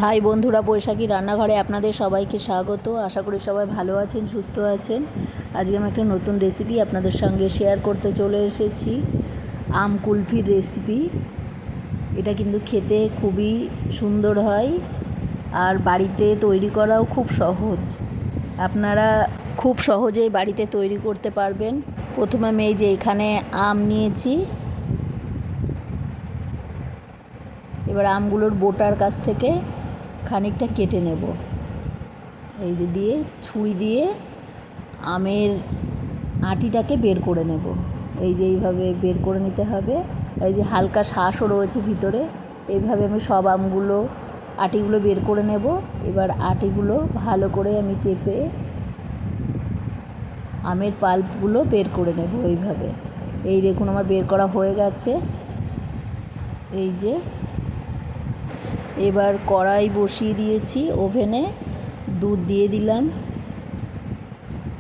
High বন্ধুরা, বৈশাখী রান্নাঘরে আপনাদের সবাইকে স্বাগত। আশা করি সবাই ভালো আছেন, সুস্থ আছেন। আজকে আমি একটা নতুন রেসিপি আপনাদের সঙ্গে শেয়ার করতে চলে এসেছি। আম কুলফির রেসিপি। এটা কিন্তু খেতে খুবই সুন্দর হয় আর বাড়িতে তৈরি করাও খুব সহজ। আপনারা খুব সহজেই বাড়িতে তৈরি করতে পারবেন। প্রথমে আমি এই যে এখানে আম নিয়েছি। এবার আমগুলোর বোটার কাছ থেকে খানিকটা কেটে নেব। এই যে দিয়ে ছুরি দিয়ে আমের আটিটাকে বের করে নেব। এই যে এইভাবে বের করে নিতে হবে। এই যে হালকা শাঁসও রয়েছে ভিতরে। এইভাবে আমি সব আটিগুলো বের করে নেব। এবার আটিগুলো ভালো করে আমি চেপে আমের পাল্পগুলো বের করে নেব এইভাবে। এই দেখুন আমার বের করা হয়ে গেছে। এই যে এবার কড়াই বসিয়ে দিয়েছি, ওভেনে দুধ দিয়ে দিলাম।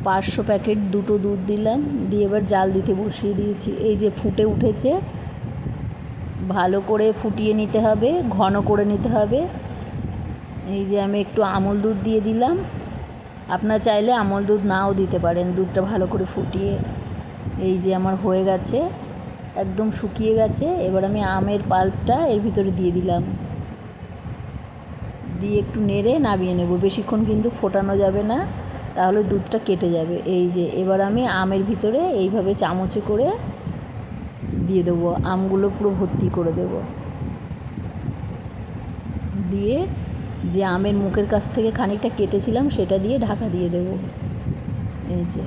500 প্যাকেট দুটো দুধ দিলাম, দিয়ে এবার জাল দিতে বসিয়ে দিয়েছি। এই যে ফুটে উঠেছে, ভালো করে ফুটিয়ে নিতে হবে, ঘন করে নিতে হবে। এই যে আমি একটু আমল দুধ দিয়ে দিলাম। আপনারা চাইলে আমল দুধ নাও দিতে পারেন। দুধটা ভালো করে ফুটিয়ে এই যে আমার হয়ে গেছে, একদম শুকিয়ে গেছে। এবার আমি আমের পাল্পটা এর ভিতরে দিয়ে দিলাম, দিয়ে একটু নেড়ে নামিয়ে নেব। বেশিক্ষণ কিন্তু ফোটানো যাবে না, তাহলে দুধটা কেটে যাবে। এই যে এবার আমি আমের ভিতরে এইভাবে চামচে করে দিয়ে দেবো, আমগুলো পুরো ভর্তি করে দেব। দিয়ে যে আমের মুখের কাছ থেকে খানিকটা কেটেছিলাম সেটা দিয়ে ঢাকা দিয়ে দেব। এই যে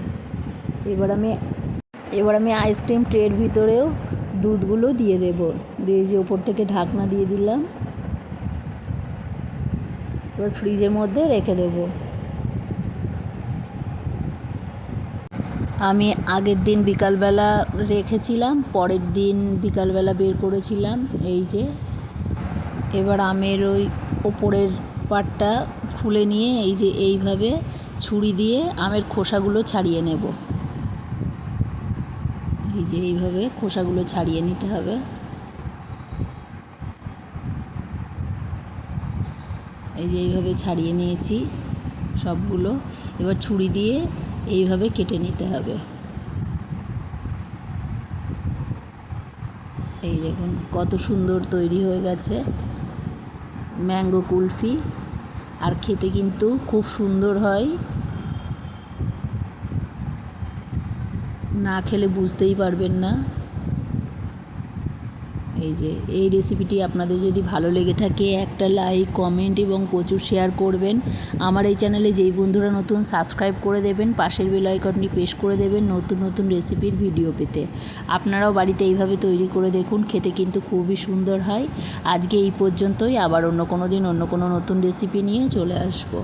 এবার আমি আইসক্রিম ট্রের ভিতরেও দুধগুলো দিয়ে দেব। দিয়ে যে উপর থেকে ঢাকনা দিয়ে দিলাম। এবার ফ্রিজের মধ্যে রেখে দেব। আমি আগের দিন বিকালবেলা রেখেছিলাম, পরের দিন বিকালবেলা বের করেছিলাম। এই যে এবার আমের ওই ওপরের পাটটা খুলে নিয়ে এই যে এইভাবে ছুরি দিয়ে আমের খোসাগুলো ছাড়িয়ে নেব। এই যে এইভাবে খোসাগুলো ছাড়িয়ে নিতে হবে। এই যে এইভাবে ছাড়িয়ে নিয়েছি সবগুলো। এবার ছুরি দিয়ে এইভাবে কেটে নিতে হবে। এই দেখুন কত সুন্দর তৈরি হয়ে গেছে ম্যাঙ্গো কুলফি। আর খেতে কিন্তু খুব সুন্দর হয়, না খেলে বুঝতেই পারবেন না। এই যে এই রেসিপিটি আপনাদের যদি ভালো লেগে থাকে একটা লাইক, কমেন্ট এবং প্রচুর শেয়ার করবেন। আমার এই চ্যানেলে যেই বন্ধুরা নতুন, সাবস্ক্রাইব করে দেবেন, পাশের বেল আইকনটি প্রেস করে দেবেন নতুন নতুন রেসিপির ভিডিও পেতে। আপনারাও বাড়িতে এইভাবে তৈরি করে দেখুন, খেতে কিন্তু খুবই সুন্দর হয়। আজকে এই পর্যন্তই, আবার অন্য কোনো দিন অন্য কোনো নতুন রেসিপি নিয়ে চলে আসবো।